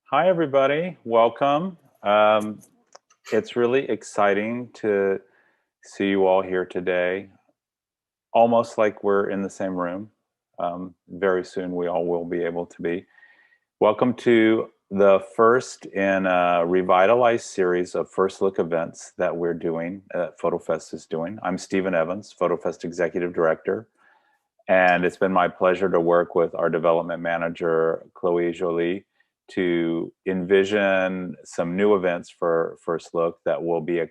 Hi, everybody. Welcome. It's really exciting to see you all here today, almost like we're in the same room. Very soon, we all will be able to be. Welcome to the first in a revitalized series of First Look events that we're doing, FotoFest is doing. I'm Stephen Evans, FotoFest Executive Director, and it's been my pleasure to work with our development manager, Chloe Jolie, to envision some new events for First Look that will be a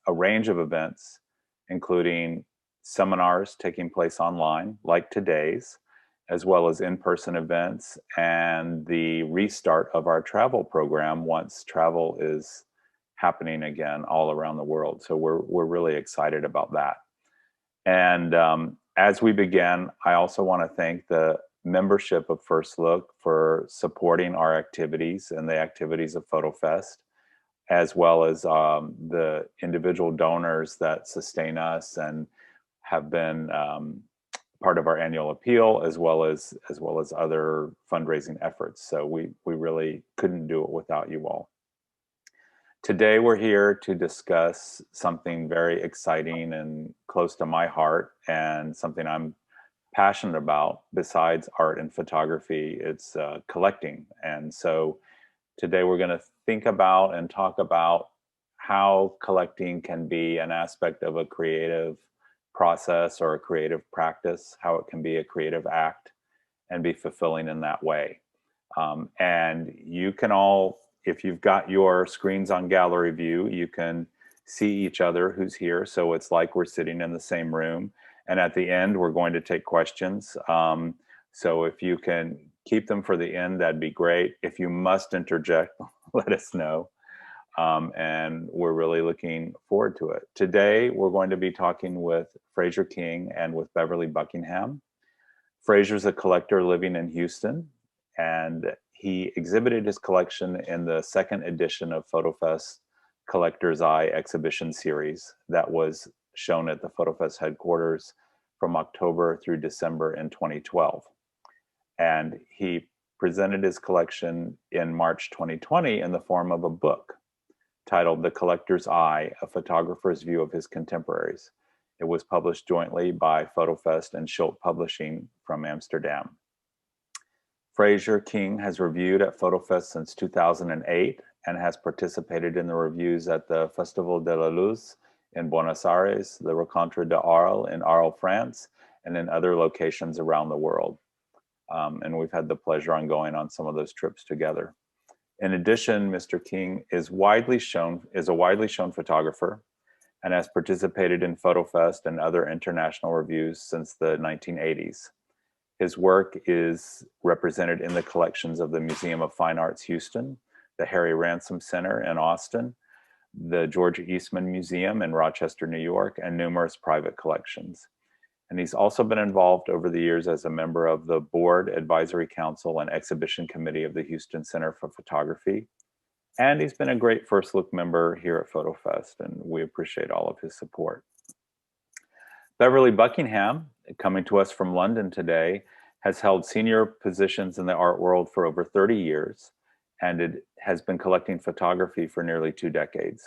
range of events, including seminars taking place online, like today's, as well as in-person events, and the restart of our travel program once travel is happening again all around the world. So we're really excited about that. And as we begin, I also want to thank the membership of First Look for supporting our activities and the activities of FotoFest, as well as the individual donors that sustain us and have been part of our annual appeal, as well as other fundraising efforts. So we really couldn't do it without you all. Today we're here to discuss something very exciting and close to my heart, and something I'm passionate about besides art and photography. It's collecting. And so today we're going to think about and talk about how collecting can be an aspect of a creative process or a creative practice, how it can be a creative act and be fulfilling in that way. And you can all, if you've got your screens on gallery view, you can see each other who's here. So it's like we're sitting in the same room. And at the end, we're going to take questions. So if you can keep them for the end, that'd be great. If you must interject, let us know. And we're really looking forward to it. Today, we're going to be talking with Frazier King and with Beverly Buckingham. Frazier's a collector living in Houston, and he exhibited his collection in the second edition of FotoFest Collector's Eye exhibition series that was shown at the FotoFest headquarters from October through December in 2012. And he presented his collection in March 2020 in the form of a book titled The Collector's Eye, A Photographer's View of His Contemporaries. It was published jointly by FotoFest and Schultz Publishing from Amsterdam. Frazier King has reviewed at FotoFest since 2008 and has participated in the reviews at the Festival de la Luz in Buenos Aires, the Rencontre d'Arles in Arles, France, and in other locations around the world. And we've had the pleasure on going on some of those trips together. In addition, Mr. King is a widely shown photographer and has participated in FotoFest and other international reviews since the 1980s. His work is represented in the collections of the Museum of Fine Arts Houston, the Harry Ransom Center in Austin, the George Eastman Museum in Rochester, New York, and numerous private collections. And he's also been involved over the years as a member of the Board Advisory Council and Exhibition Committee of the Houston Center for Photography. And he's been a great First Look member here at FotoFest, and we appreciate all of his support. Beverly Buckingham, coming to us from London today, has held senior positions in the art world for over 30 years, and it has been collecting photography for nearly 2 decades.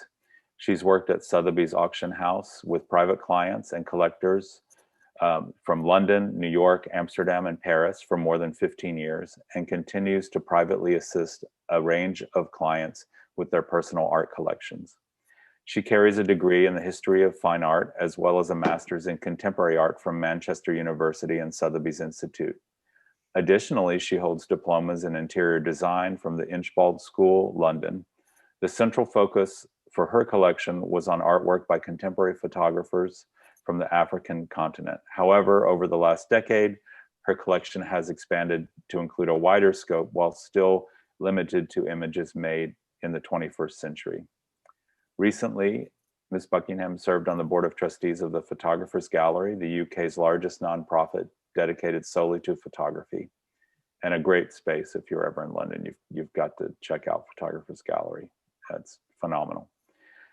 She's worked at Sotheby's Auction House with private clients and collectors from London, New York, Amsterdam, and Paris for more than 15 years, and continues to privately assist a range of clients with their personal art collections. She carries a degree in the history of fine art, as well as a master's in contemporary art from Manchester University and Sotheby's Institute. Additionally, she holds diplomas in interior design from the Inchbald School, London. The central focus for her collection was on artwork by contemporary photographers from the African continent. However, over the last decade, her collection has expanded to include a wider scope while still limited to images made in the 21st century. Recently, Ms. Buckingham served on the Board of Trustees of the Photographers Gallery, the UK's largest nonprofit dedicated solely to photography, and a great space. If you're ever in London, you've got to check out Photographers Gallery. That's phenomenal.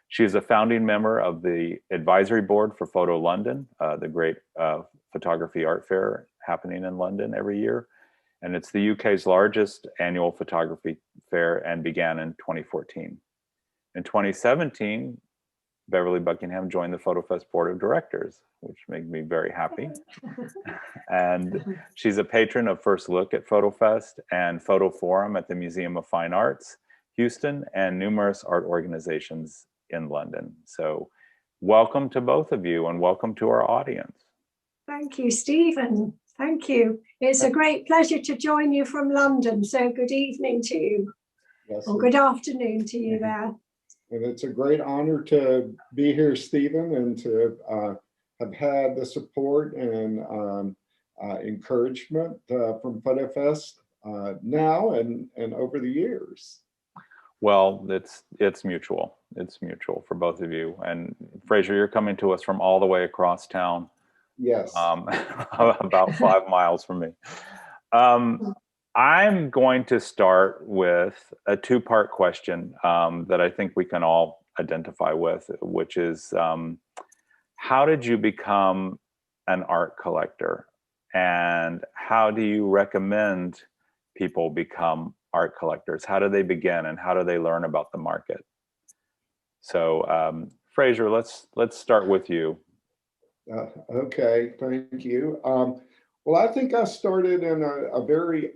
She is a founding member of the advisory board for Photo London, the great photography art fair happening in London every year. and it's the UK's largest annual photography fair and began in 2014. In 2017, Beverly Buckingham joined the FotoFest board of directors, which made me very happy. And she's a patron of First Look at FotoFest and Photo Forum at the Museum of Fine Arts, Houston, and numerous art organizations in London. So welcome to both of you, and welcome to our audience. Thank you, Stephen. Thank you. It's a great pleasure to join you from London. So good evening to you, Yes, or good afternoon to you there. and it's a great honor to be here, Stephen, and to have had the support and encouragement from FotoFest now and over the years. Well, it's mutual. It's mutual for both of you. And Frazier, you're coming to us from all the way across town. Yes. About 5 miles from me. I'm going to start with a two-part question that I think we can all identify with, which is how did you become an art collector? And how do you recommend people become art collectors? How do they begin, and how do they learn about the market? So Frazier, let's start with you. Okay, thank you. Well, I think I started in a very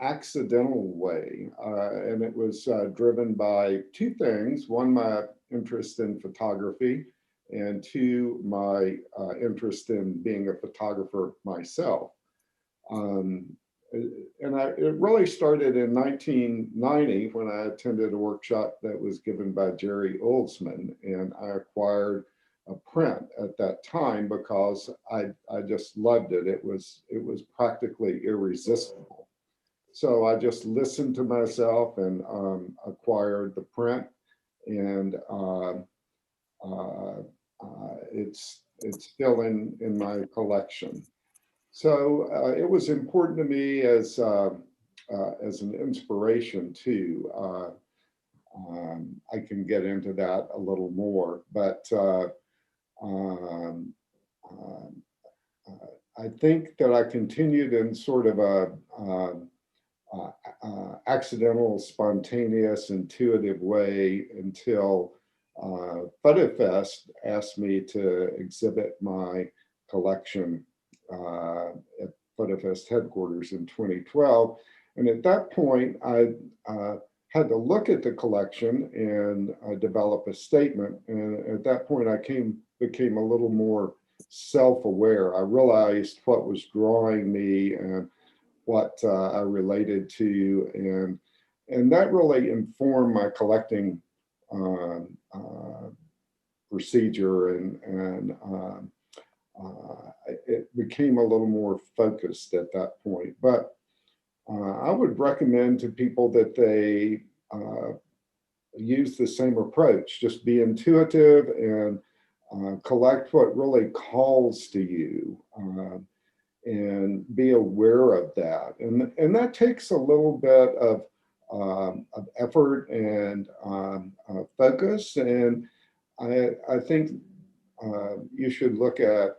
accidental way, and it was driven by two things. One, my interest in photography, and two, my interest in being a photographer myself. It really started in 1990 when I attended a workshop that was given by Jerry Oldsman, and I acquired a print at that time because I just loved it. It was practically irresistible. So I just listened to myself and acquired the print, and it's still in my collection. So it was important to me as an inspiration too. I can get into that a little more, but I think that I continued in sort of a accidental, spontaneous, intuitive way until FotoFest asked me to exhibit my collection at FotoFest headquarters in 2012. And at that point, I had to look at the collection and develop a statement. And at that point, I became a little more self-aware. I realized what was drawing me and what I related to, and that really informed my collecting procedure, and it became a little more focused at that point. But I would recommend to people that they use the same approach. Just be intuitive and collect what really calls to you, and be aware of that. And that takes a little bit of effort and focus. And I think you should look at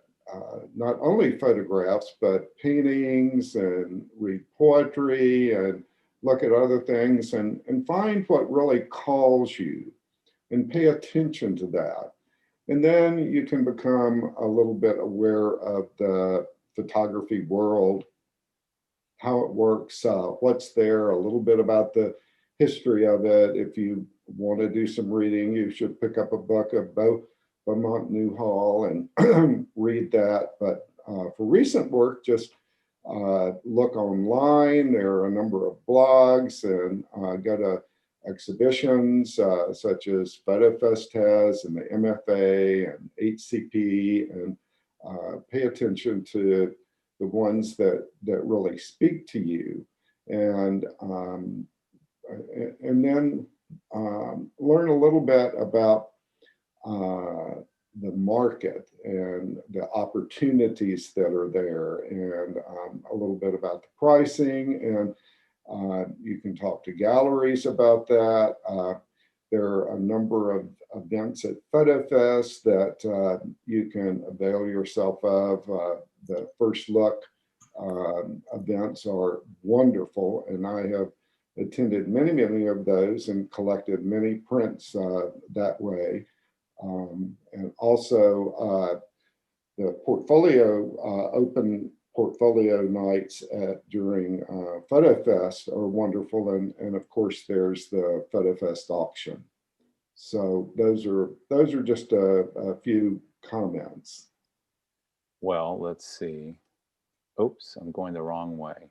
not only photographs, but paintings, and read poetry, and look at other things, and find what really calls you, and pay attention to that. And then you can become a little bit aware of the photography world, how it works, what's there, a little bit about the history of it. If you want to do some reading, you should pick up a book of Beaumont Newhall and read that. But for recent work, just look online. There are a number of blogs, and go to exhibitions such as FotoFest has, and the MFA and HCP, and pay attention to the ones that really speak to you, and then learn a little bit about the market and the opportunities that are there, and a little bit about the pricing. And you can talk to galleries about that. There are a number of events at FotoFest that you can avail yourself of. The First Look events are wonderful, and I have attended many of those and collected many prints that way. And also the portfolio, open portfolio nights during FotoFest are wonderful. And of course, there's the FotoFest auction. So those are just a few comments. Well, let's see. Oops, I'm going the wrong way.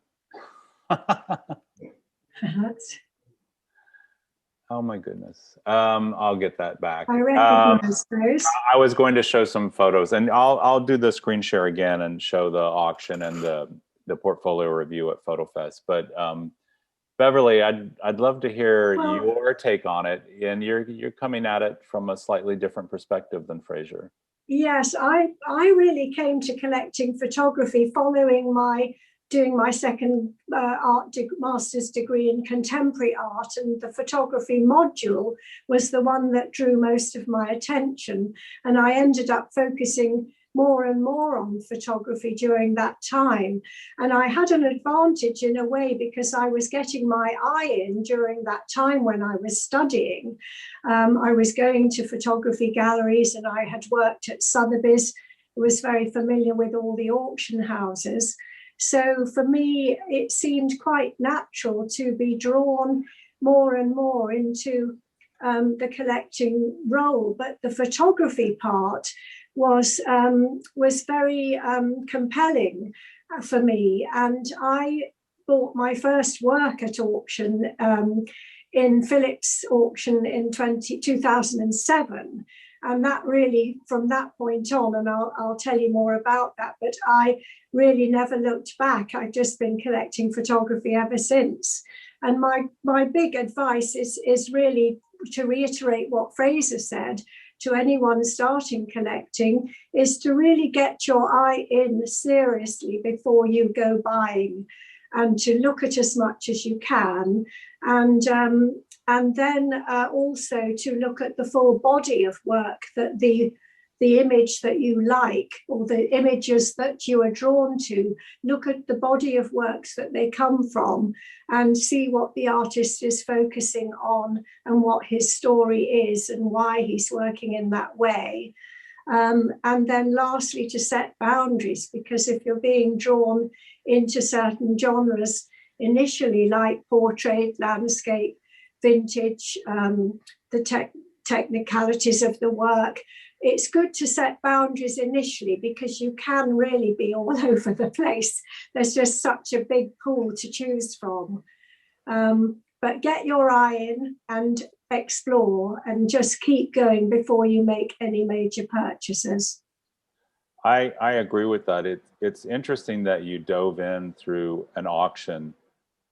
Oh my goodness. I'll get that back. I recognize those. I was going to show some photos, and I'll do the screen share again and show the auction and the portfolio review at FotoFest. But Beverly, I'd love to hear your take on it, and you're coming at it from a slightly different perspective than Frazier. Yes, I really came to collecting photography following doing my second master's degree in contemporary art, and the photography module was the one that drew most of my attention. And I ended up focusing more and more on photography during that time. And I had an advantage in a way because I was getting my eye in during that time when I was studying. I was going to photography galleries, and I had worked at Sotheby's, was very familiar with all the auction houses. So for me, it seemed quite natural to be drawn more and more into the collecting role. But the photography part was very compelling for me. And I bought my first work at auction in Phillips auction in 2007. And that really, from that point on, and I'll tell you more about that, but I really never looked back. I've just been collecting photography ever since. And my big advice is really to reiterate what Fraser said to anyone starting collecting, is to really get your eye in seriously before you go buying, and to look at as much as you can. And then also to look at the full body of work, that the image that you like, or the images that you are drawn to, look at the body of works that they come from and see what the artist is focusing on and what his story is and why he's working in that way. And then lastly, to set boundaries, because if you're being drawn into certain genres initially, like portrait, landscape, vintage, the technicalities of the work, it's good to set boundaries initially, because you can really be all over the place. There's just such a big pool to choose from. But get your eye in and explore, and just keep going before you make any major purchases. I agree with that. It's interesting that you dove in through an auction.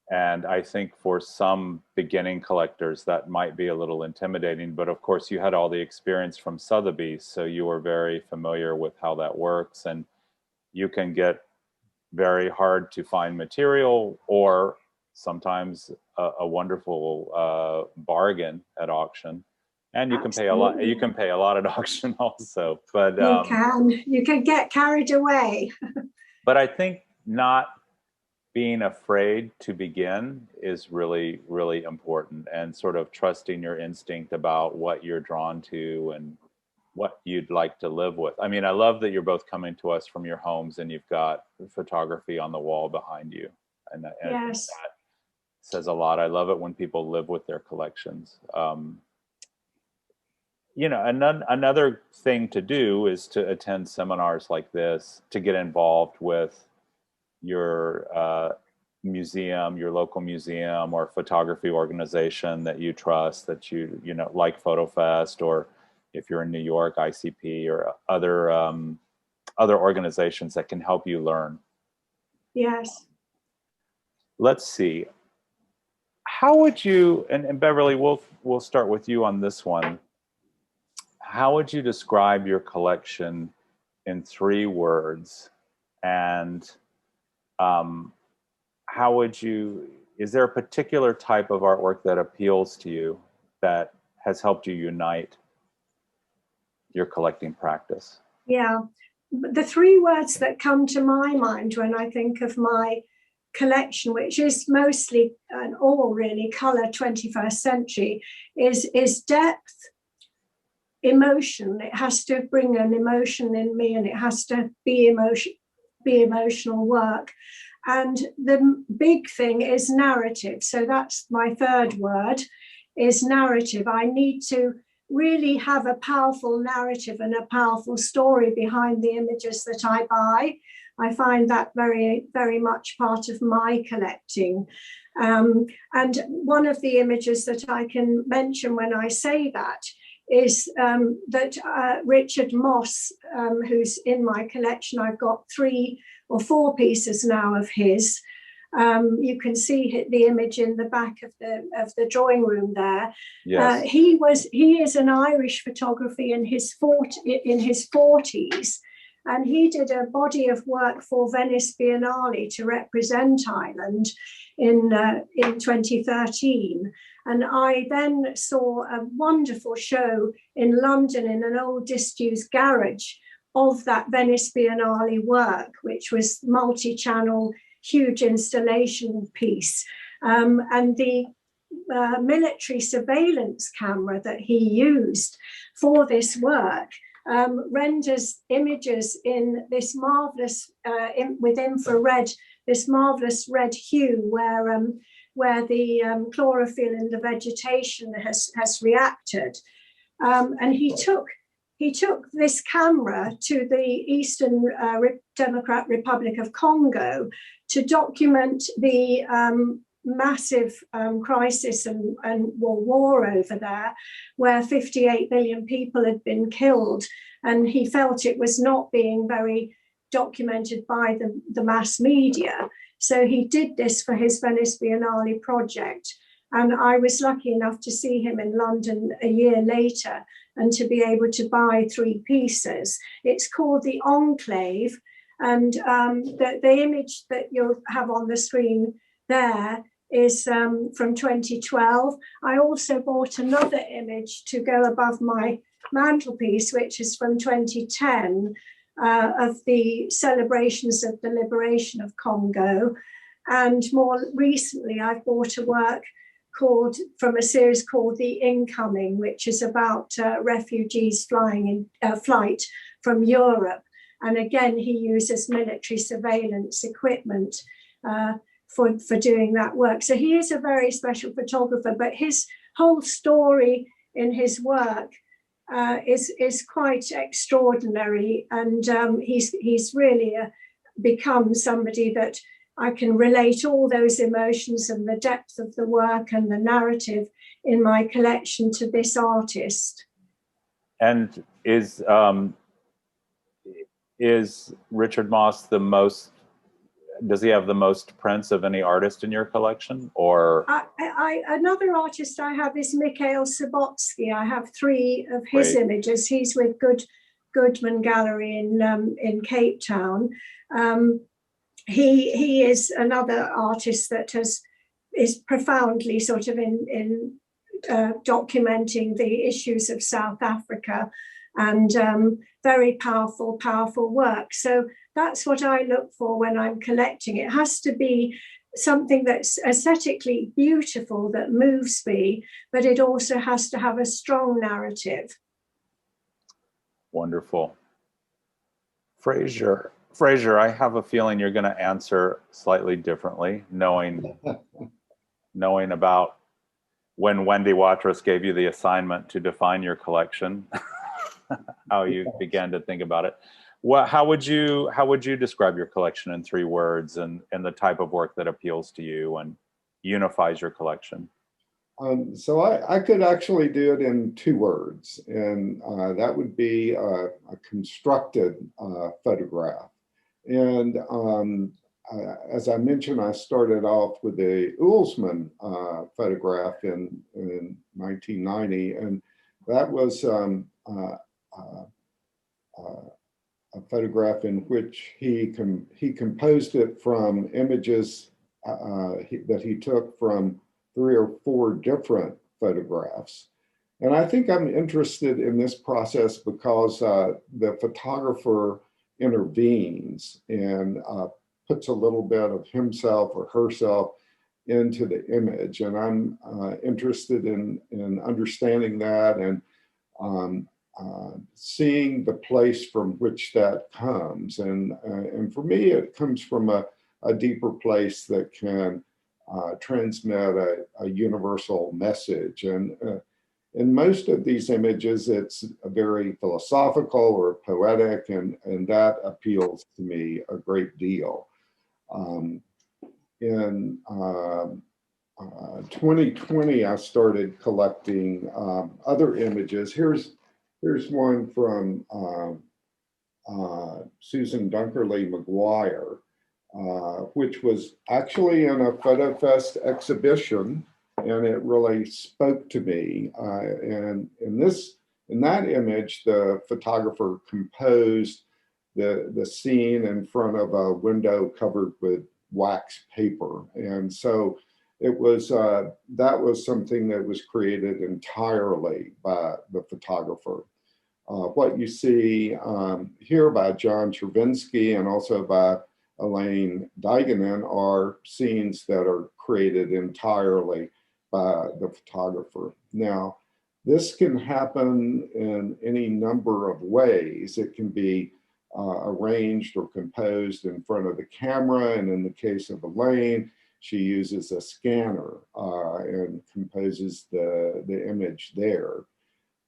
And I think for some beginning collectors, that might be a little intimidating. But of course, you had all the experience from Sotheby's, so you were very familiar with how that works. And you can get very hard to find material, or sometimes a wonderful bargain at auction. And you can pay a lot. You can pay a lot at auction also. But you can get carried away. But I think not being afraid to begin is really, really important, and sort of trusting your instinct about what you're drawn to and what you'd like to live with. I mean, I love that you're both coming to us from your homes and you've got photography on the wall behind you. And yes, that says a lot. I love it when people live with their collections. You know, another thing to do is to attend seminars like this, to get involved with your museum, your local museum or photography organization that you trust, that you know, like FotoFest, or if you're in New York, ICP, or other organizations that can help you learn. Yes. Let's see. How would you, and Beverly, we'll start with you on this one. How would you describe your collection in 3 words? And how would you, is there a particular type of artwork that appeals to you that has helped you unite your collecting practice? Yeah, the three words that come to my mind when I think of my collection, which is mostly and all really color 21st century, is depth, emotion. It has to bring an emotion in me, and it has to be emotional work. And the big thing is narrative. So that's my third word, is narrative. I need to really have a powerful narrative and a powerful story behind the images that I buy. I find that very, very much part of my collecting. And one of the images that I can mention when I say that is that Richard Moss, who's in my collection, I've got 3 or 4 pieces now of his. You can see the image in the back of the drawing room there. Yes. He is an Irish photographer in his 40s, and he did a body of work for Venice Biennale to represent Ireland in 2013. And I then saw a wonderful show in London in an old disused garage of that Venice Biennale work, which was multi-channel, huge installation piece. And the military surveillance camera that he used for this work renders images in this marvelous, with infrared, this marvelous red hue where the chlorophyll in the vegetation has reacted. And he took this camera to the Eastern Democratic Republic of Congo to document the massive crisis and war over there, where 58 million people had been killed. And he felt it was not being very documented by the mass media. So he did this for his Venice Biennale project. And I was lucky enough to see him in London a year later and to be able to buy 3 pieces. It's called the Enclave. And the image that you'll have on the screen there is from 2012. I also bought another image to go above my mantelpiece, which is from 2010, of the celebrations of the liberation of Congo. And more recently, I've bought a work from a series called The Incoming, which is about refugees flight from Europe. And again, he uses military surveillance equipment for doing that work. So he is a very special photographer, but his whole story in his work is quite extraordinary. And he's really become somebody that I can relate all those emotions and the depth of the work and the narrative in my collection to this artist. And is Richard Moss does he have the most prints of any artist in your collection? Or another artist I have is Mikhail Sabotsky. I have 3 of his images. He's with Goodman Gallery in Cape Town. He is another artist that is profoundly sort of in documenting the issues of South Africa, and very powerful work. So that's what I look for when I'm collecting. It has to be something that's aesthetically beautiful, that moves me, but it also has to have a strong narrative. Wonderful. Frazier, I have a feeling you're going to answer slightly differently, knowing about when Wendy Watrous gave you the assignment to define your collection, how you began to think about it. How would you describe your collection in 3 words, and the type of work that appeals to you and unifies your collection? So I could actually do it in 2 words, and that would be a constructed photograph. And as I mentioned, I started off with the Ullsman photograph in 1990, and that was a photograph in which he composed it from images that he took from 3 or 4 different photographs. And I think I'm interested in this process because the photographer intervenes and puts a little bit of himself or herself into the image. And I'm interested in understanding that and seeing the place from which that comes. And for me, it comes from a deeper place that can transmit a universal message. And in most of these images, it's a very philosophical or poetic, and that appeals to me a great deal. In 2020, I started collecting other images. Here's one from Susan Dunkerley McGuire, which was actually in a FotoFest exhibition, and it really spoke to me. And in that image, the photographer composed the scene in front of a window covered with wax paper. And so it was, that was something that was created entirely by the photographer. What you see here by John Chervinsky and also by Elaine Diganen are scenes that are created entirely by the photographer. Now, this can happen in any number of ways. It can be arranged or composed in front of the camera, and in the case of Elaine, she uses a scanner and composes the image there.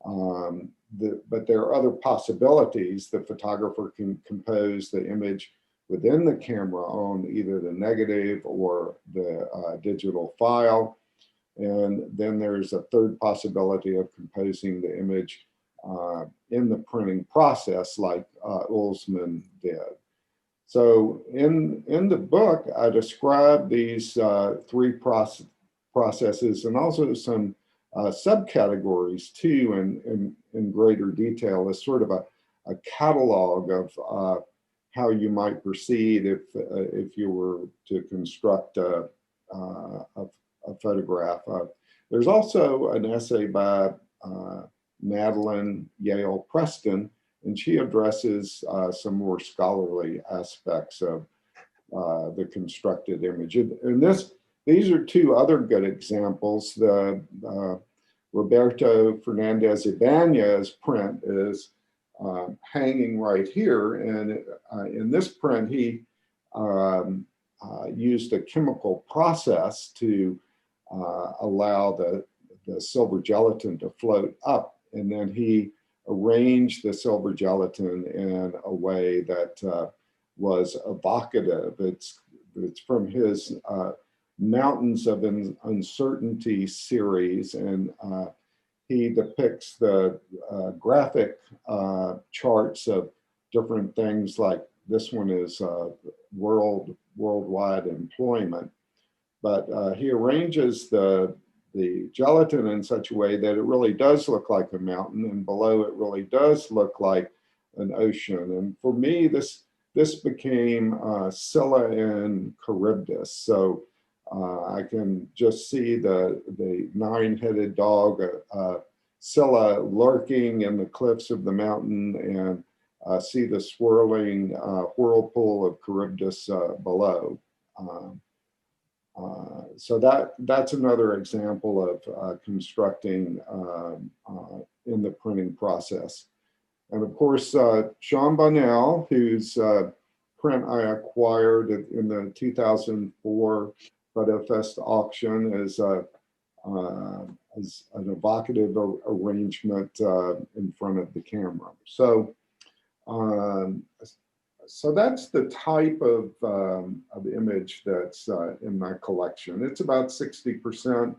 But there are other possibilities. The photographer can compose the image within the camera on either the negative or the digital file. And then there's a third possibility of composing the image in the printing process, like Ulsman did. So in the book, I describe these three processes and also some subcategories too in greater detail as sort of a catalog of how you might proceed if you were to construct a photograph. There's also an essay by Madeline Yale Preston, and she addresses some more scholarly aspects of the constructed image. And these are two other good examples. The Roberto Fernandez Ibanez print is hanging right here, and in this print he used a chemical process to allow the silver gelatin to float up, and then he arranged the silver gelatin in a way that was evocative. It's from his Mountains of Uncertainty series, and he depicts the graphic charts of different things, like this one is worldwide employment. But he arranges the gelatin in such a way that it really does look like a mountain, and below it really does look like an ocean. And for me, this became Scylla and Charybdis. So I can just see the nine-headed dog Scylla lurking in the cliffs of the mountain, and see the swirling whirlpool of Charybdis below. So that's another example of constructing in the printing process. And of course, Sean Bonnell, whose print I acquired in the 2004 FotoFest auction, is an evocative arrangement in front of the camera. So that's the type of image that's in my collection. It's about 60%.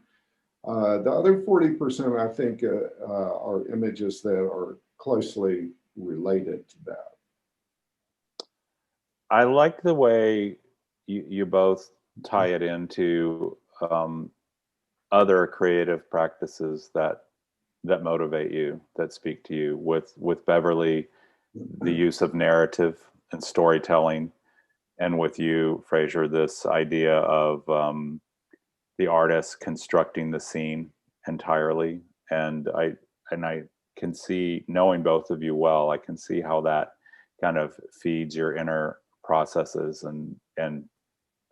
The other 40%, I think, are images that are closely related to that. I like the way you both tie it into other creative practices that motivate you, that speak to you. With Beverly, the use of narrative and storytelling, and with you, Frazier, this idea of the artist constructing the scene entirely. And I can see, knowing both of you well, I can see how that kind of feeds your inner processes and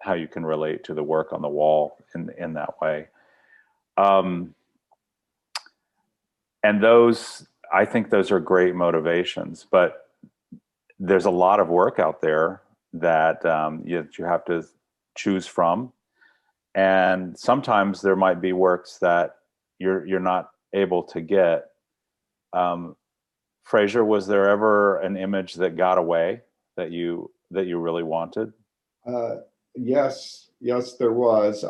how you can relate to the work on the wall in that way. And those, I think those are great motivations, but there's a lot of work out there that you have to choose from. And sometimes there might be works that you're not able to get. Frazier, was there ever an image that got away that you really wanted? Yes, there was.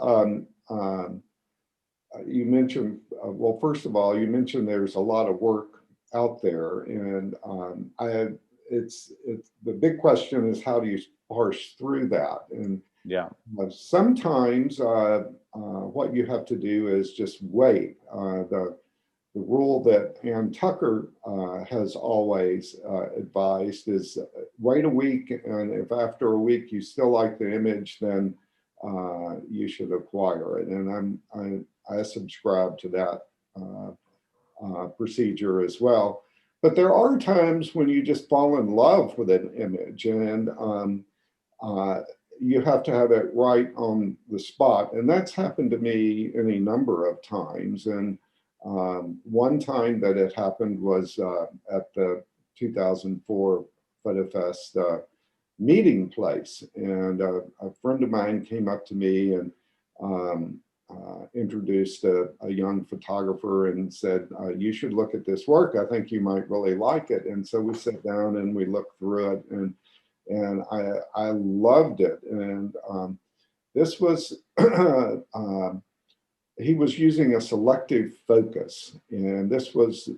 You mentioned, well, first of all, you mentioned there's a lot of work out there, and it's the big question is how do you parse through that? And yeah, sometimes what you have to do is just wait. The rule that Ann Tucker has always advised is wait a week, and if after a week you still like the image, then you should acquire it. And I subscribe to that procedure as well. But there are times when you just fall in love with an image, and you have to have it right on the spot. And that's happened to me any number of times. And one time that it happened was at the 2004 FotoFest meeting place. And a friend of mine came up to me and introduced a young photographer and said, you should look at this work. I think you might really like it. And so we sat down and we looked through it, and I loved it. And this was, he was using a selective focus, and this was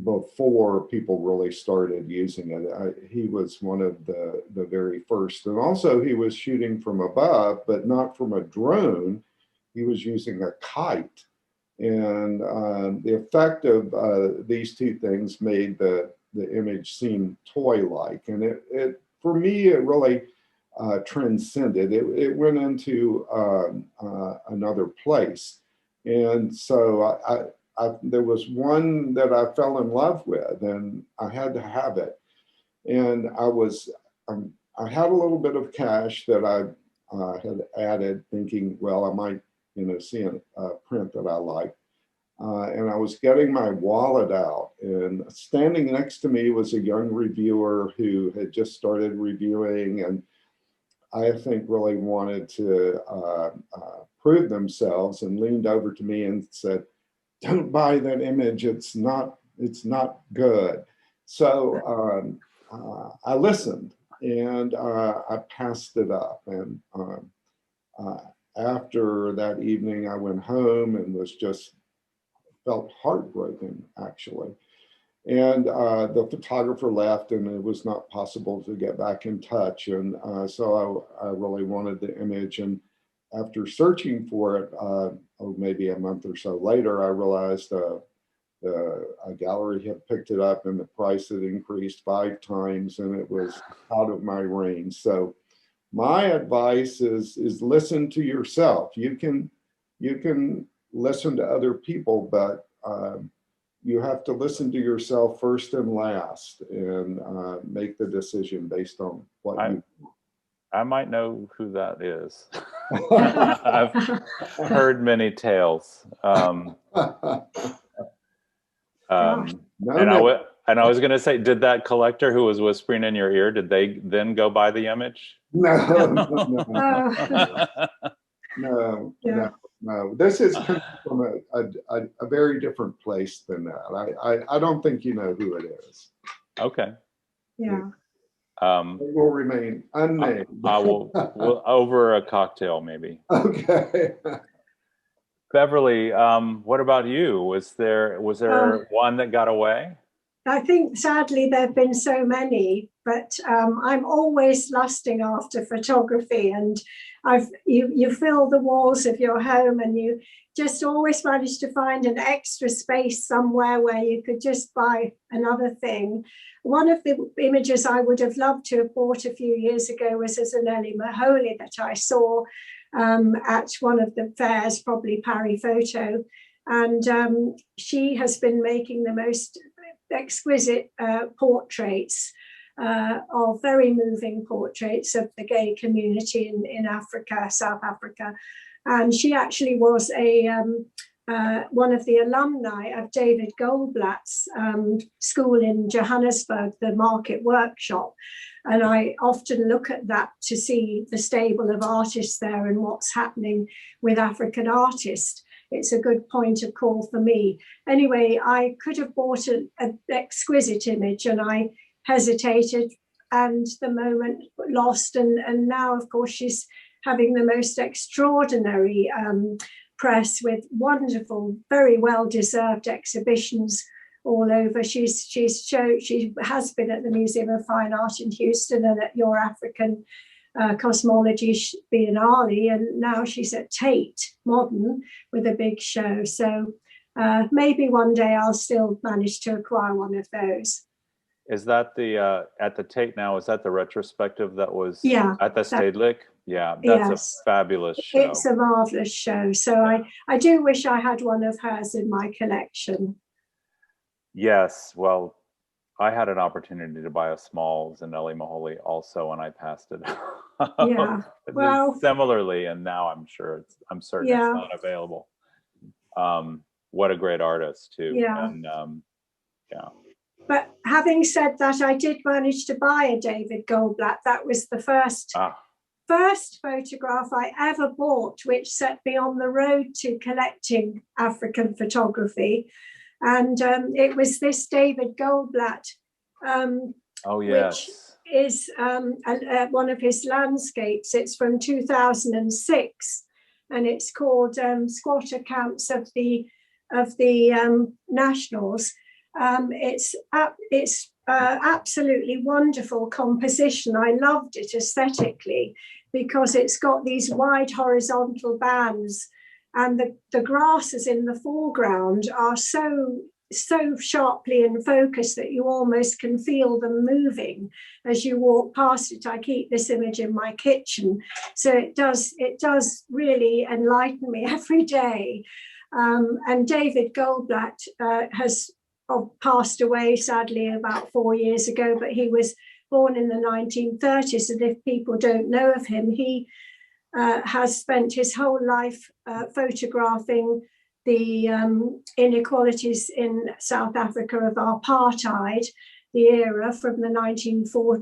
before people really started using it. He was one of the very first. And also he was shooting from above, but not from a drone. He was using a kite. And the effect of these two things made the image seem toy-like. And it for me, it really transcended. It went into another place. And so there was one that I fell in love with, and I had to have it. And I had a little bit of cash that I had added, thinking, well, I might, see a print that I like. And I was getting my wallet out, and standing next to me was a young reviewer who had just started reviewing, and I think really wanted to prove themselves, and leaned over to me and said, "Don't buy that image. It's not good." So I listened, and I passed it up. And after that evening, I went home and felt heartbroken, actually. And the photographer left, and it was not possible to get back in touch. And so I really wanted the image. And after searching for it, maybe a month or so later, I realized a gallery had picked it up, and the price had increased 5 times, and it was out of my range. So my advice is listen to yourself. You can listen to other people, but you have to listen to yourself first and last, and make the decision based on what I might know who that is. I've heard many tales. And I was going to say, did that collector who was whispering in your ear, did they then go buy the image? No. This is coming from a very different place than that. I don't think you know who it is. Okay. Yeah. It will remain unnamed. we'll over a cocktail, maybe. Okay. Beverly, what about you? Was there one that got away? I think sadly there have been so many, but I'm always lusting after photography, and you fill the walls of your home, and you just always manage to find an extra space somewhere where you could just buy another thing. One of the images I would have loved to have bought a few years ago was Nellie Mahoney that I saw at one of the fairs, probably Paris Photo, and she has been making the most exquisite portraits, of very moving portraits of the gay community in Africa, South Africa. And she actually was one of the alumni of David Goldblatt's school in Johannesburg, the Market Workshop. And I often look at that to see the stable of artists there and what's happening with African artists. It's a good point of call for me. Anyway, I could have bought an exquisite image and I hesitated and the moment lost. And now, of course, she's having the most extraordinary press with wonderful, very well-deserved exhibitions all over. She has been at the Museum of Fine Art in Houston and at Your African Cosmology Biennale, and now she's at Tate Modern with a big show. So maybe one day I'll still manage to acquire one of those. Is that the at the Tate now? Is that the retrospective that was at the Stedelijk? Yeah, that's yes, a fabulous show. It's a marvelous show. So yeah. I do wish I had one of hers in my collection. Yes, well, I had an opportunity to buy a small Zanelli Maholi also, and I passed it. Yeah, well, similarly, and now I'm certain it's not available. What a great artist too. Yeah. And yeah. But having said that, I did manage to buy a David Goldblatt. That was the first photograph I ever bought, which set me on the road to collecting African photography. And it was this David Goldblatt, which is one of his landscapes. It's from 2006, and it's called Squatter Camps of the Nationals. It's absolutely wonderful composition. I loved it aesthetically because it's got these wide horizontal bands, and the grasses in the foreground are so sharply in focus that you almost can feel them moving as you walk past it. I keep this image in my kitchen, so it does really enlighten me every day. And David Goldblatt has passed away sadly about 4 years ago, but he was born in the 1930s, and if people don't know of him, he has spent his whole life photographing the inequalities in South Africa of apartheid, the era from the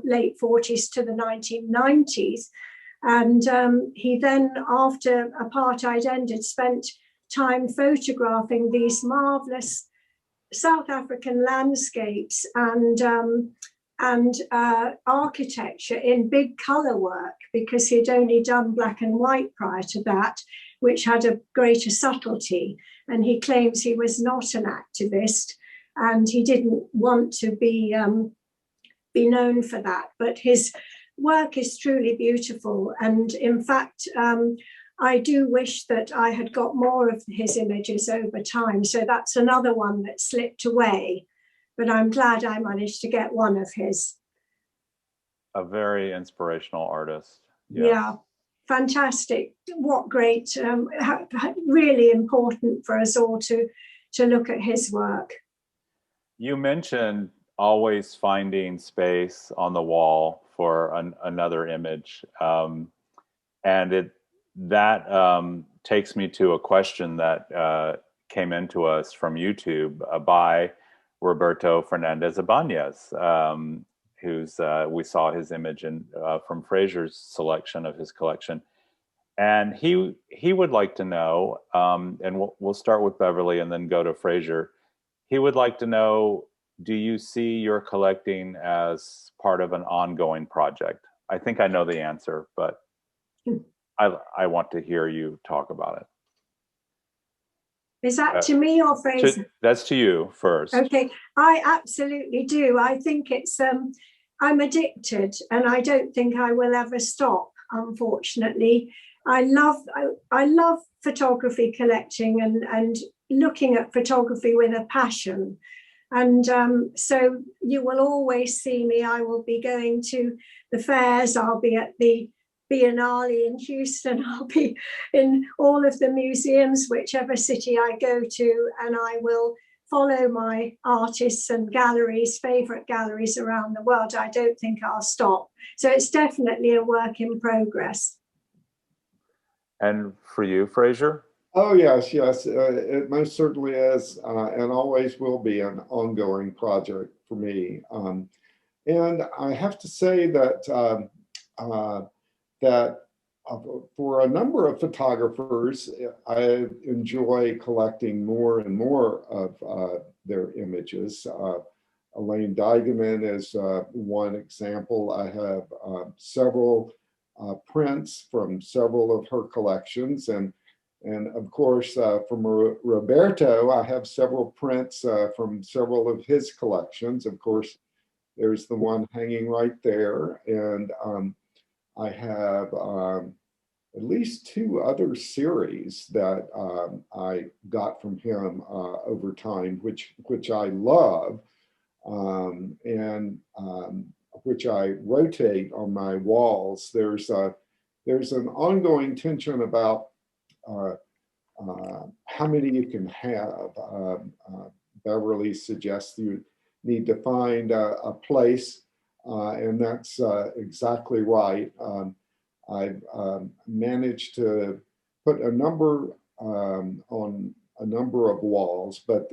late 40s to the 1990s. And he then, after apartheid ended, spent time photographing these marvelous South African landscapes and architecture in big color work, because he'd only done black and white prior to that, which had a greater subtlety. And he claims he was not an activist and he didn't want to be known for that. But his work is truly beautiful. And in fact, I do wish that I had got more of his images over time. So that's another one that slipped away, but I'm glad I managed to get one of his. A very inspirational artist. Yes. Yeah, fantastic. What great, really important for us all to look at his work. You mentioned always finding space on the wall for another image. And that takes me to a question that came into us from YouTube by Roberto Fernandez Ibanez, who's we saw his image from Frazier's selection of his collection, and he would like to know, and we'll start with Beverly and then go to Frazier. He would like to know, do you see your collecting as part of an ongoing project? I think I know the answer, but I want to hear you talk about it. Is that to me or Fraser? That's to you first. Okay, I absolutely do. I think it's, I'm addicted and I don't think I will ever stop, unfortunately. I love photography collecting and looking at photography with a passion. And so you will always see me. I will be going to the fairs, I'll be at the Biennale in Houston, I'll be in all of the museums, whichever city I go to, and I will follow my artists and galleries, favorite galleries around the world, I don't think I'll stop. So it's definitely a work in progress. And for you, Frazier? Oh, yes, yes. It most certainly is and always will be an ongoing project for me. And I have to say that for a number of photographers, I enjoy collecting more and more of their images. Elaine Deigeman is one example. I have several prints from several of her collections, and of course from Roberto, I have several prints from several of his collections. Of course, there's the one hanging right there, and I have at least 2 other series that I got from him over time, which I love, and which I rotate on my walls. There's an ongoing tension about how many you can have. Beverly suggests you need to find a place, and that's exactly right. I've managed to put a number on a number of walls, but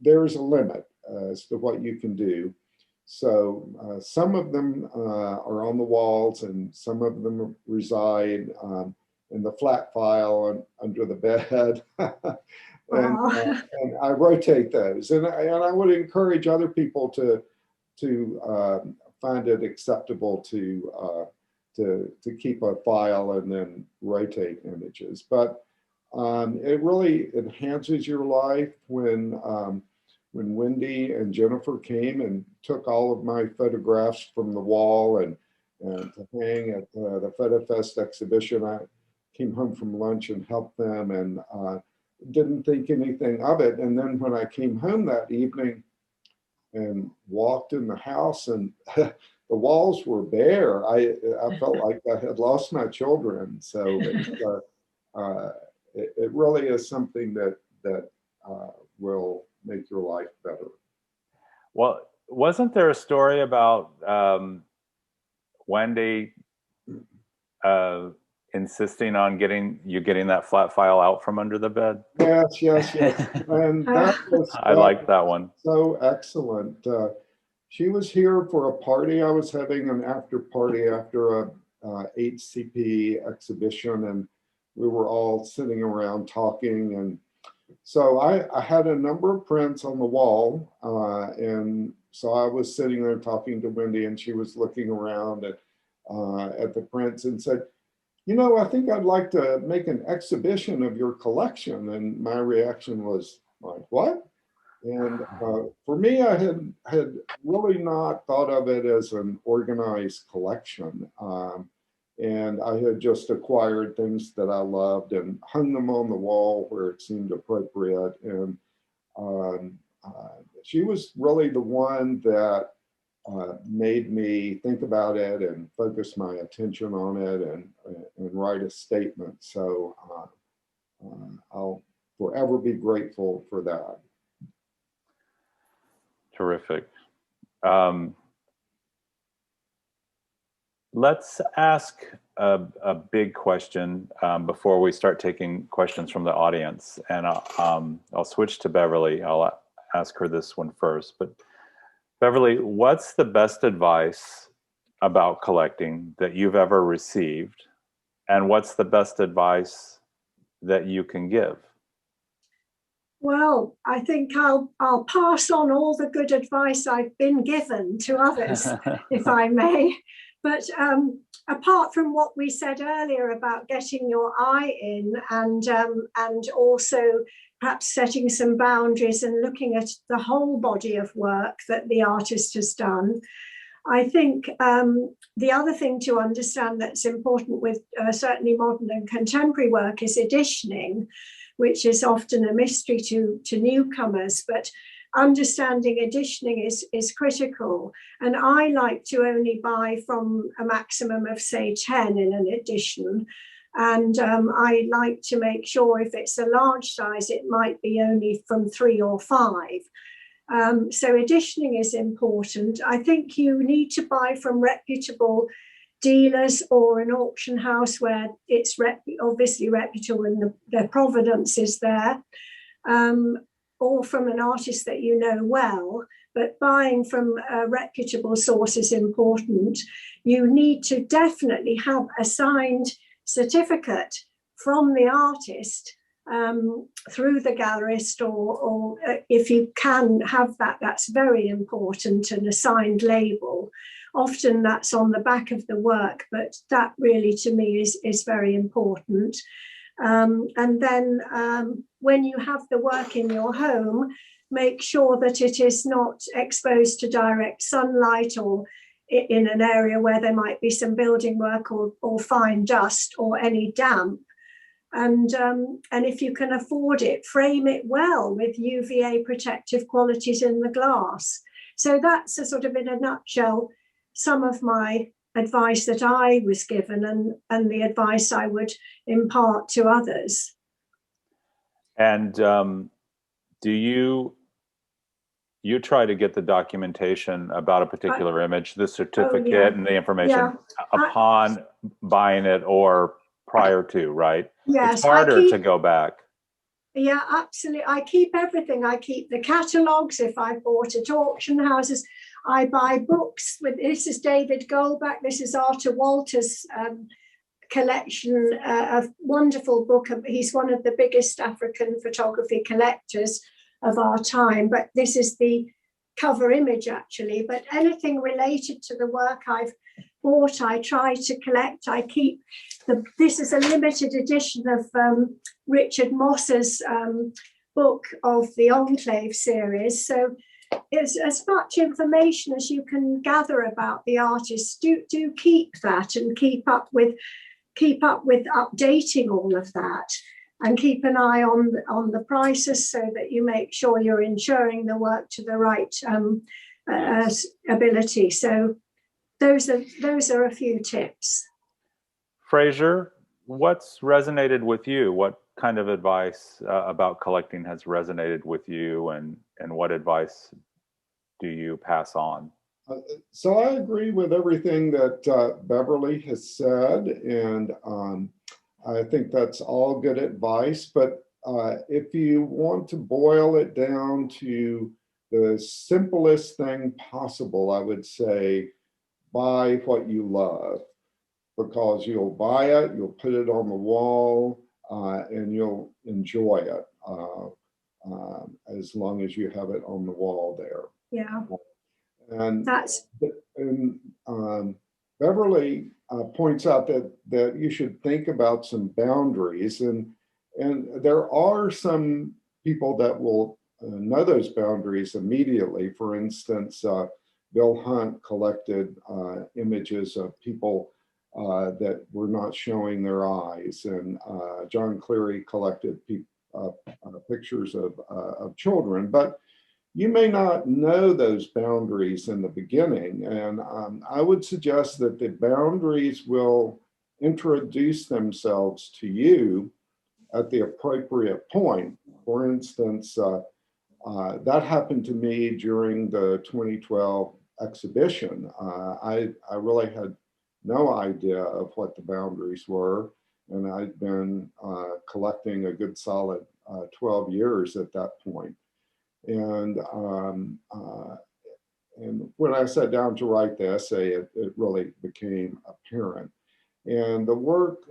there's a limit as to what you can do. So some of them are on the walls, and some of them reside in the flat file under the bed. And I rotate those, and I would encourage other people to find it acceptable to keep a file and then rotate images. But it really enhances your life when Wendy and Jennifer came and took all of my photographs from the wall and to hang at the FotoFest exhibition. I came home from lunch and helped them, and didn't think anything of it. And then when I came home that evening and walked in the house, and the walls were bare, I felt like I had lost my children. So it really is something that will make your life better. Well, wasn't there a story about Wendy insisting on getting that flat file out from under the bed? Yes. And that was I like that one. So excellent. She was here for a party I was having, an after party after a HCP exhibition, and we were all sitting around talking. And so I had a number of prints on the wall, and so I was sitting there talking to Wendy, and she was looking around at the prints and said, "You know, I think I'd like to make an exhibition of your collection." And my reaction was like, "What?" And for me, I had really not thought of it as an organized collection. And I had just acquired things that I loved and hung them on the wall where it seemed appropriate. And she was really the one that made me think about it and focus my attention on it and write a statement. So I'll forever be grateful for that. Terrific. Let's ask a big question before we start taking questions from the audience. And I'll switch to Beverly. I'll ask her this one first. But Beverly, what's the best advice about collecting that you've ever received? And what's the best advice that you can give? Well, I think I'll pass on all the good advice I've been given to others, if I may. But apart from what we said earlier about getting your eye in and also perhaps setting some boundaries and looking at the whole body of work that the artist has done, I think the other thing to understand that's important with certainly modern and contemporary work is editioning, which is often a mystery to newcomers, but understanding editioning is critical. And I like to only buy from a maximum of, say, 10 in an edition. And I like to make sure if it's a large size, it might be only from 3 or 5. So editioning is important. I think you need to buy from reputable dealers or an auction house where it's obviously reputable and the provenance is there, or from an artist that you know well. But buying from a reputable source is important. You need to definitely have a signed certificate from the artist through the gallerist, or if you can have that, that's very important, and a signed label. Often that's on the back of the work, but that really to me is very important. And then when you have the work in your home, make sure that it is not exposed to direct sunlight or in an area where there might be some building work or fine dust or any damp. And if you can afford it, frame it well with UVA protective qualities in the glass. So that's a sort of, in a nutshell, some of my advice that I was given and the advice I would impart to others. And do you try to get the documentation about a particular image, the certificate and the information upon buying it or prior to, right? Yes, it's harder to go back. Yeah, absolutely. I keep everything. I keep the catalogues if I bought at auction houses. I buy books. This is David Goldblatt. This is Arthur Walter's collection, a wonderful book. He's one of the biggest African photography collectors of our time. But this is the cover image, actually. But anything related to the work I've bought, I try to collect. I keep this is a limited edition of Richard Moss's book of the Enclave series. So it's as much information as you can gather about the artist. Do keep that and keep up with updating all of that, and keep an eye on the prices so that you make sure you're insuring the work to the right ability. So those are a few tips. Frazier, what's resonated with you? What kind of advice about collecting has resonated with you, and what advice do you pass on? So I agree with everything that Beverly has said, and I think that's all good advice. But if you want to boil it down to the simplest thing possible, I would say buy what you love, because you'll buy it, you'll put it on the wall, and you'll enjoy it as long as you have it on the wall there. Yeah. And Beverly points out that you should think about some boundaries, and there are some people that will know those boundaries immediately. For instance, Bill Hunt collected images of people that were not showing their eyes, and John Cleary collected pictures of children. But you may not know those boundaries in the beginning, and I would suggest that the boundaries will introduce themselves to you at the appropriate point. For instance, that happened to me during the 2012 exhibition. I really had no idea of what the boundaries were, and I'd been collecting a good solid 12 years at that point. And when I sat down to write the essay, it really became apparent. And the work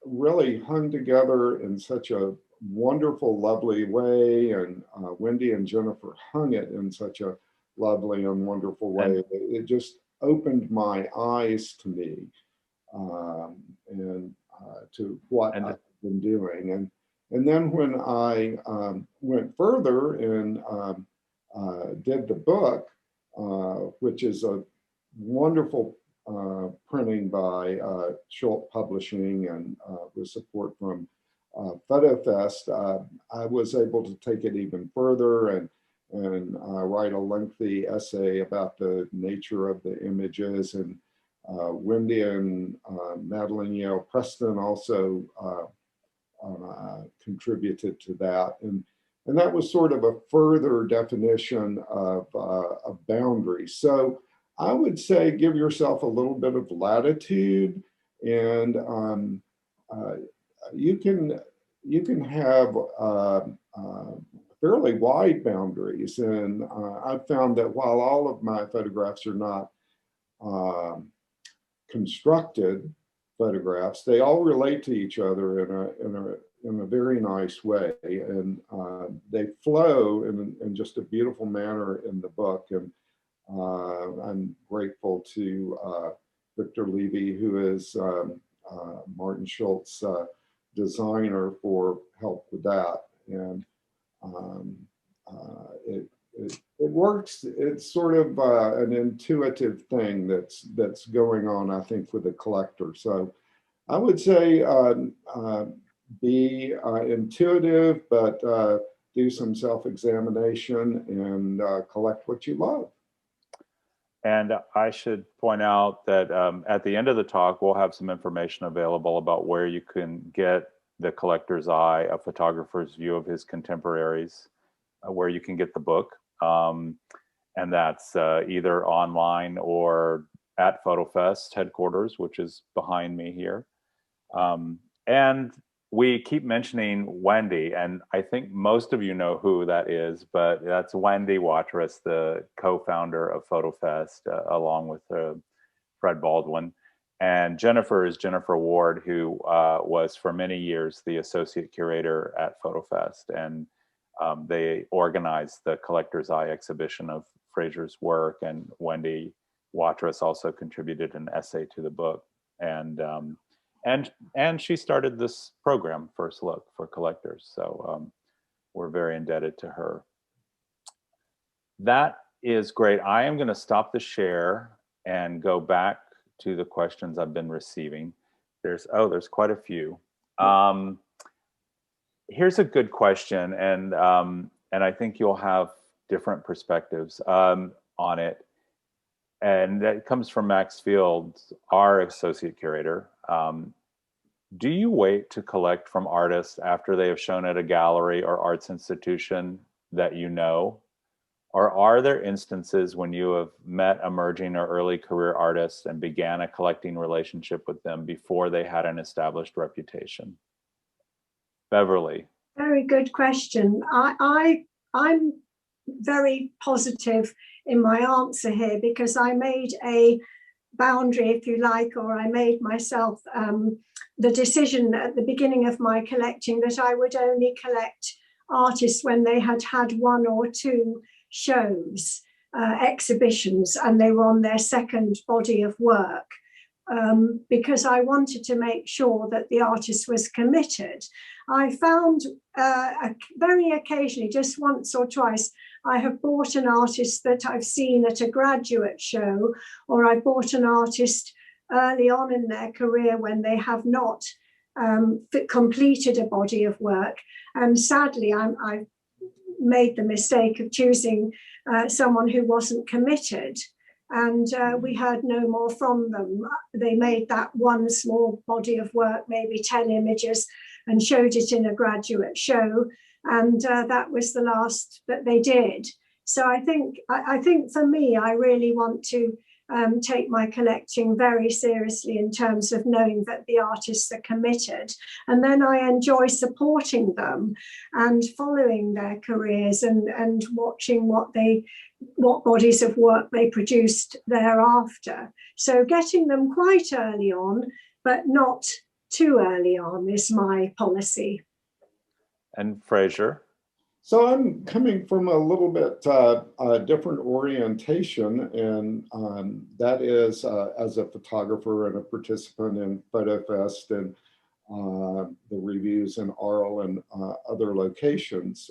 really hung together in such a wonderful, lovely way. And Wendy and Jennifer hung it in such a lovely and wonderful way. It just opened my eyes to me and to what I've been doing. And then when I went further and did the book, which is a wonderful printing by Schultz Publishing and with support from FotoFest, I was able to take it even further and write a lengthy essay about the nature of the images and Wendy and Madeline Yale Preston also contributed to that. And that was sort of a further definition of boundaries. So I would say give yourself a little bit of latitude, and you can have fairly wide boundaries. And I've found that while all of my photographs are not constructed photographs, they all relate to each other in a very nice way, and they flow in just a beautiful manner in the book. And I'm grateful to Victor Levy, who is Martin Schultz's designer, for help with that. And it works. It's sort of an intuitive thing that's going on, I think, with the collector. So I would say be intuitive, but do some self-examination and collect what you love. And I should point out that at the end of the talk, we'll have some information available about where you can get The Collector's Eye, A Photographer's View of His Contemporaries, where you can get the book. And that's either online or at FotoFest headquarters, which is behind me here. And we keep mentioning Wendy, and I think most of you know who that is, but that's Wendy Watrous, the co-founder of FotoFest, along with Fred Baldwin. And Jennifer is Jennifer Ward, who was for many years the associate curator at FotoFest. And they organized the Collector's Eye exhibition of Frazier's work, and Wendy Watrous also contributed an essay to the book. And she started this program, First Look, for collectors. So we're very indebted to her. That is great. I am going to stop the share and go back to the questions I've been receiving. There's quite a few. Here's a good question, and I think you'll have different perspectives on it. And that comes from Max Fields, our associate curator. Do you wait to collect from artists after they have shown at a gallery or arts institution that you know? Or are there instances when you have met emerging or early career artists and began a collecting relationship with them before they had an established reputation? Beverly. Very good question. I'm very positive in my answer here, because I made a boundary, if you like, or I made myself the decision at the beginning of my collecting that I would only collect artists when they had had one or two shows, exhibitions, and they were on their second body of work, because I wanted to make sure that the artist was committed. I found very occasionally, just once or twice, I have bought an artist that I've seen at a graduate show, or I bought an artist early on in their career when they have not completed a body of work. And sadly, I made the mistake of choosing someone who wasn't committed. And we heard no more from them. They made that one small body of work, maybe 10 images, and showed it in a graduate show. And that was the last that they did. So I think for me, I really want to take my collecting very seriously in terms of knowing that the artists are committed. And then I enjoy supporting them and following their careers and watching what bodies of work they produced thereafter. So getting them quite early on, but not too early on, is my policy. And Frazier? So I'm coming from a little bit different orientation, and that is as a photographer and a participant in FotoFest and the reviews in Arles and other locations.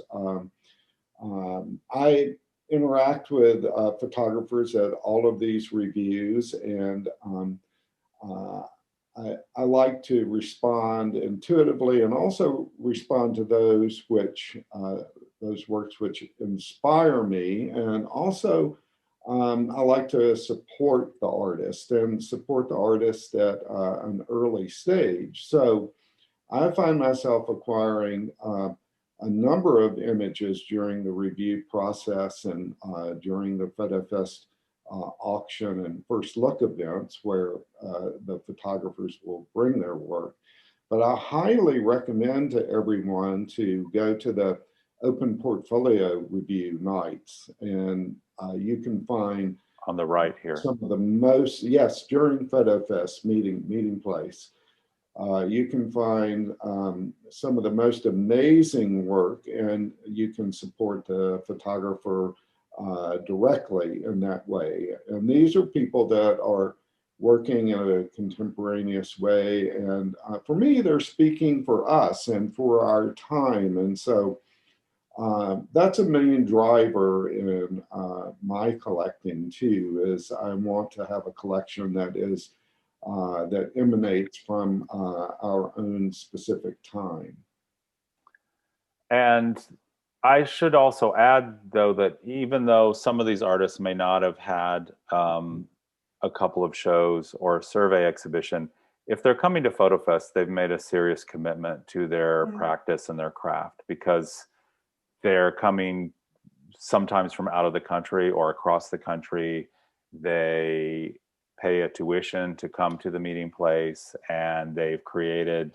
I interact with photographers at all of these reviews, and I like to respond intuitively and also respond to those works which inspire me, and also I like to support the artist and support the artist at an early stage. So I find myself acquiring a number of images during the review process and during the FotoFest auction and first look events where the photographers will bring their work. But I highly recommend to everyone to go to the open portfolio review nights, and you can find on the right here some of the most, yes, during FotoFest meeting place. You can find some of the most amazing work, and you can support the photographer directly in that way. And these are people that are working in a contemporaneous way. And for me, they're speaking for us and for our time. And so that's a main driver in my collecting too, is I want to have a collection that is that emanates from our own specific time. And I should also add, though, that even though some of these artists may not have had a couple of shows or a survey exhibition, if they're coming to FotoFest, they've made a serious commitment to their practice and their craft, because they're coming sometimes from out of the country or across the country. They pay a tuition to come to the meeting place, and they've created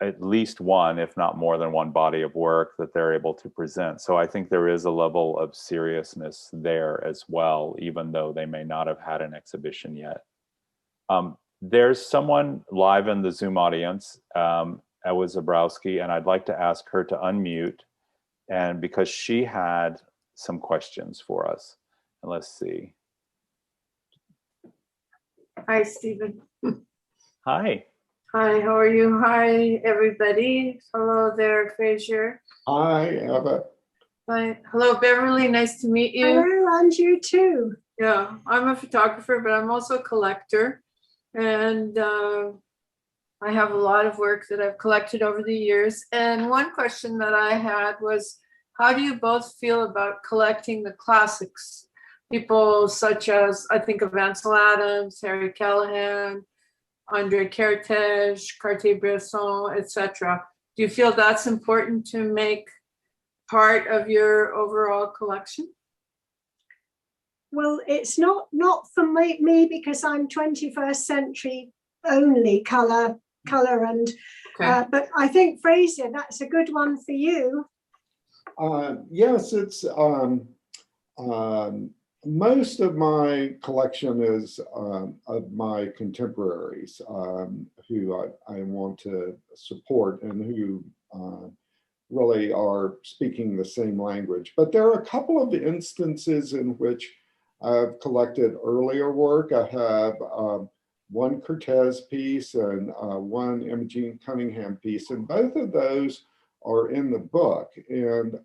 at least one, if not more than one, body of work that they're able to present. So I think there is a level of seriousness there as well, even though they may not have had an exhibition yet. There's someone live in the Zoom audience, Ewa Zabrowski, and I'd like to ask her to unmute, and because she had some questions for us. And let's see. Hi, Stephen. Hi. Hi, how are you? Hi, everybody. Hello there, Frazier. Hi, Eva. Hi. Hello, Beverly. Nice to meet you. Hello, and you too. Yeah, I'm a photographer, but I'm also a collector. And I have a lot of work that I've collected over the years. And one question that I had was, how do you both feel about collecting the classics? People such as, I think of Ansel Adams, Harry Callahan, Andre Kertész, Cartier-Bresson, etc. Do you feel that's important to make part of your overall collection? Well, it's not for me because I'm 21st century only color and Okay. but I think Frazier, that's a good one for you. Yes, it's most of my collection is of my contemporaries who I want to support and who really are speaking the same language. But there are a couple of instances in which I've collected earlier work. I have one Kertész piece and one Imogen Cunningham piece, and both of those are in the book. And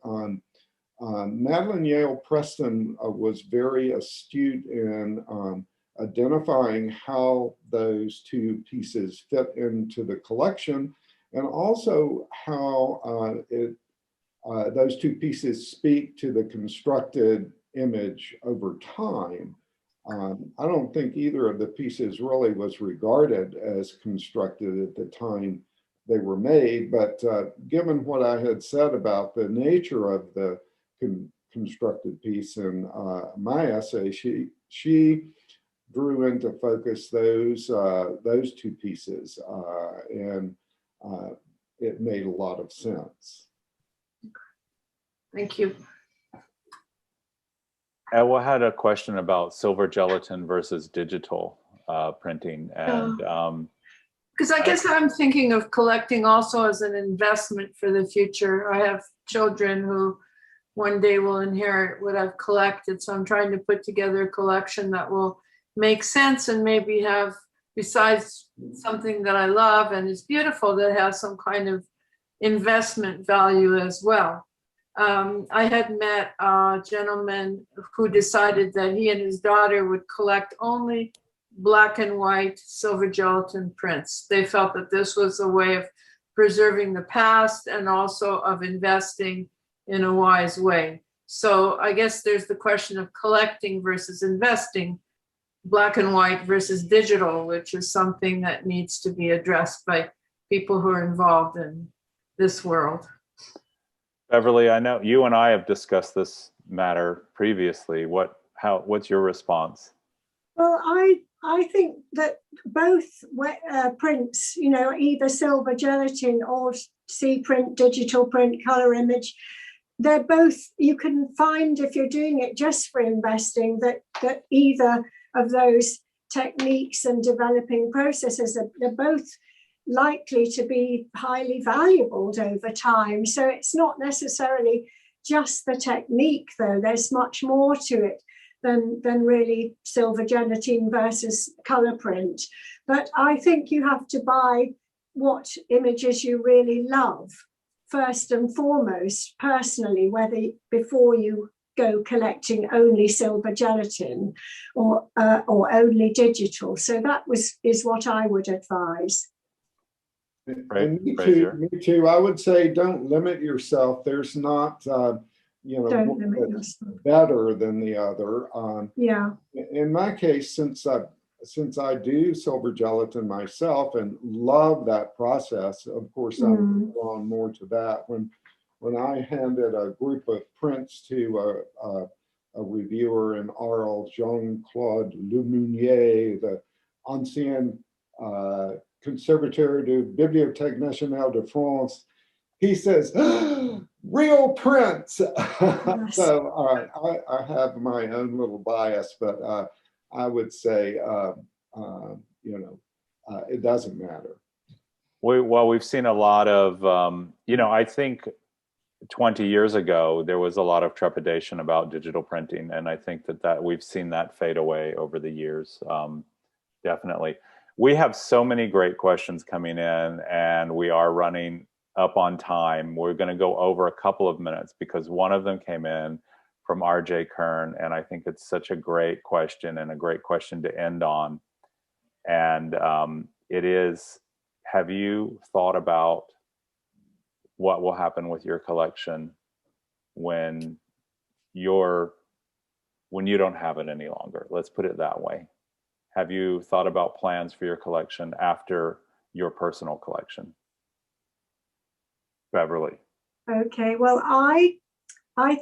Madeline Yale Preston was very astute in identifying how those two pieces fit into the collection, and also how those two pieces speak to the constructed image over time. I don't think either of the pieces really was regarded as constructed at the time they were made, but given what I had said about the nature of the constructed piece in my essay, she drew into focus those two pieces, and it made a lot of sense. Thank you. Ewa had a question about silver gelatin versus digital printing, and because I guess I'm thinking of collecting also as an investment for the future. I have children who one day will inherit what I've collected, so I'm trying to put together a collection that will make sense and maybe have, besides something that I love and is beautiful, that has some kind of investment value as well. I had met a gentleman who decided that he and his daughter would collect only black and white silver gelatin prints. They felt that this was a way of preserving the past and also of investing in a wise way. So I guess there's the question of collecting versus investing, black and white versus digital, which is something that needs to be addressed by people who are involved in this world. Beverly, I know you and I have discussed this matter previously. What's your response? Well, I think that both prints, you know, either silver gelatin or C print, digital print, color image, they're both, you can find if you're doing it just for investing that either of those techniques and developing processes they're both likely to be highly valuable over time. So it's not necessarily just the technique, though. There's much more to it than really silver gelatin versus color print. But I think you have to buy what images you really love first and foremost, personally, whether before you go collecting only silver gelatin or only digital. So that is what I would advise. And me too. I would say don't limit yourself. There's not, you know, Don't limit yourself. better than the other. Yeah. In my case, since I do silver gelatin myself and love that process, of course, I'm drawn more to that. When I handed a group of prints to a reviewer in Arles, Jean-Claude Lemounier, the ancien Conservateur de Bibliothèque Nationale de France, he says, real prints. Yes. So I have my own little bias, but I would say, you know, it doesn't matter. We've seen a lot of, you know, I think 20 years ago, there was a lot of trepidation about digital printing. And I think that we've seen that fade away over the years. Definitely. We have so many great questions coming in, and we are running up on time. We're going to go over a couple of minutes because one of them came in from RJ Kern, and I think it's such a great question and a great question to end on. And it is, have you thought about what will happen with your collection when you don't have it any longer? Let's put it that way. Have you thought about plans for your collection after your personal collection? Beverly. Okay, well, I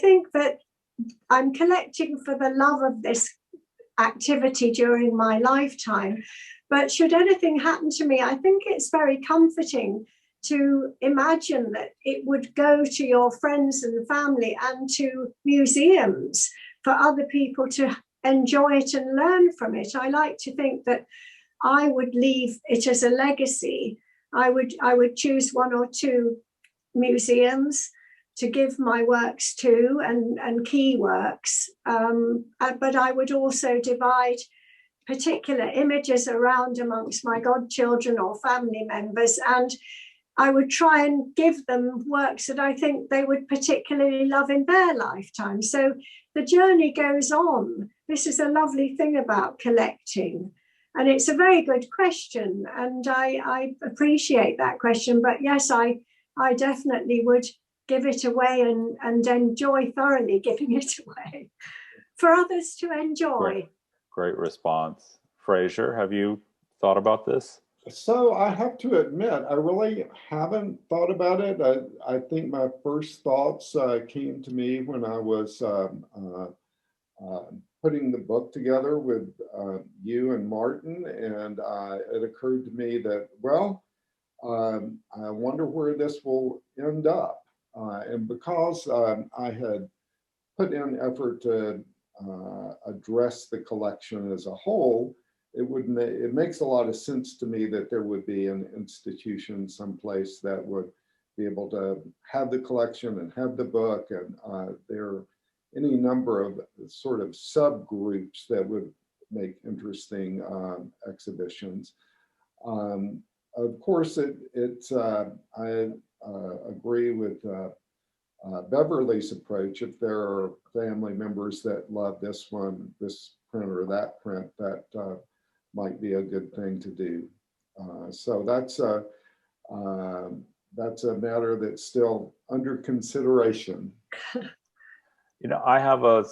think that I'm collecting for the love of this activity during my lifetime. But should anything happen to me, I think it's very comforting to imagine that it would go to your friends and family and to museums for other people to enjoy it and learn from it. I like to think that I would leave it as a legacy. I would choose one or two museums to give my works to and key works, but I would also divide particular images around amongst my godchildren or family members, and I would try and give them works that I think they would particularly love in their lifetime. So the journey goes on. This is a lovely thing about collecting. And it's a very good question. And I appreciate that question. But yes, I definitely would give it away and enjoy thoroughly giving it away for others to enjoy. Great response. Frazier, have you thought about this? So I have to admit, I really haven't thought about it. I think my first thoughts came to me when I was putting the book together with you and Martin, and it occurred to me that, well, I wonder where this will end up. And because I had put in effort to address the collection as a whole, it makes a lot of sense to me that there would be an institution someplace that would be able to have the collection and have the book, and there are any number of sort of subgroups that would make interesting exhibitions. Of course, I agree with Beverly's approach. If there are family members that love this one, this print or that print, that might be a good thing to do. So that's a matter that's still under consideration. You know, I have a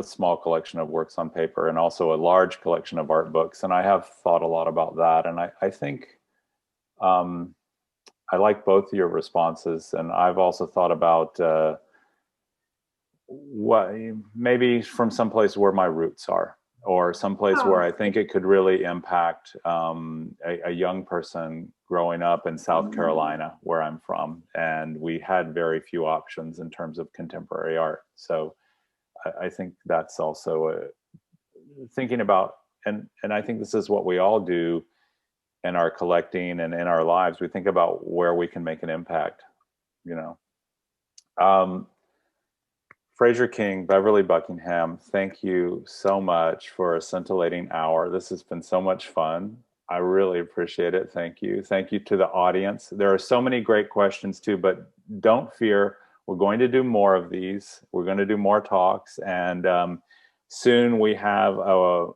small collection of works on paper and also a large collection of art books, and I have thought a lot about that. And I think I like both of your responses, and I've also thought about what maybe from someplace where my roots are, or someplace where I think it could really impact a young person growing up in South Carolina, where I'm from, and we had very few options in terms of contemporary art. So I think that's also thinking about, and I think this is what we all do in our collecting and in our lives. We think about where we can make an impact, you know. Frazier King, Beverly Buckingham, thank you so much for a scintillating hour. This has been so much fun. I really appreciate it. Thank you. Thank you to the audience. There are so many great questions too, but don't fear. We're going to do more of these. We're going to do more talks. And soon we have a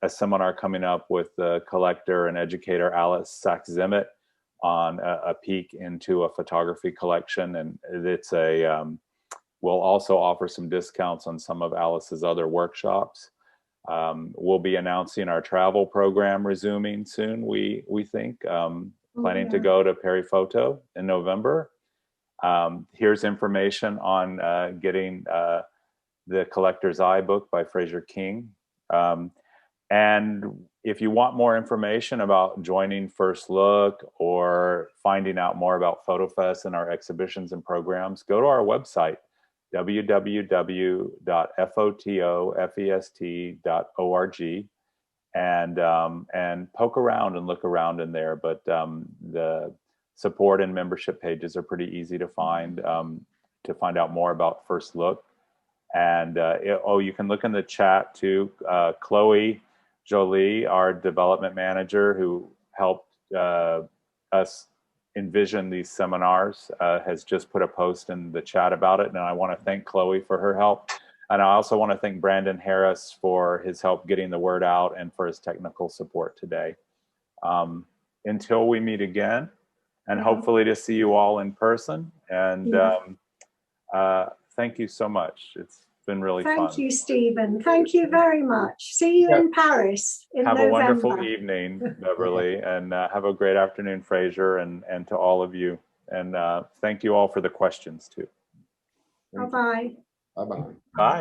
seminar coming up with the collector and educator Alice Sachs-Zimmet on a peek into a photography collection. And it's we'll also offer some discounts on some of Alice's other workshops. We'll be announcing our travel program resuming soon, we think, planning to go to Perry Photo in November. Here's information on getting the Collector's Eye book by Frazier King. And if you want more information about joining First Look or finding out more about FotoFest and our exhibitions and programs, go to our website, www.fotofest.org, and poke around and look around in there. But the support and membership pages are pretty easy to find out more about First Look. And you can look in the chat too. Chloe Jolie, our development manager, who helped us envision these seminars, has just put a post in the chat about it, and I want to thank Chloe for her help. And I also want to thank Brandon Harris for his help getting the word out and for his technical support today. Until we meet again, and hopefully to see you all in person. And thank you so much. It's been really fun. Thank you, Stephen. Thank you very much. See you in Paris in November. Have a wonderful evening, Beverly, and have a great afternoon, Frazier, and to all of you. And thank you all for the questions too. Bye-bye. Bye-bye. Bye.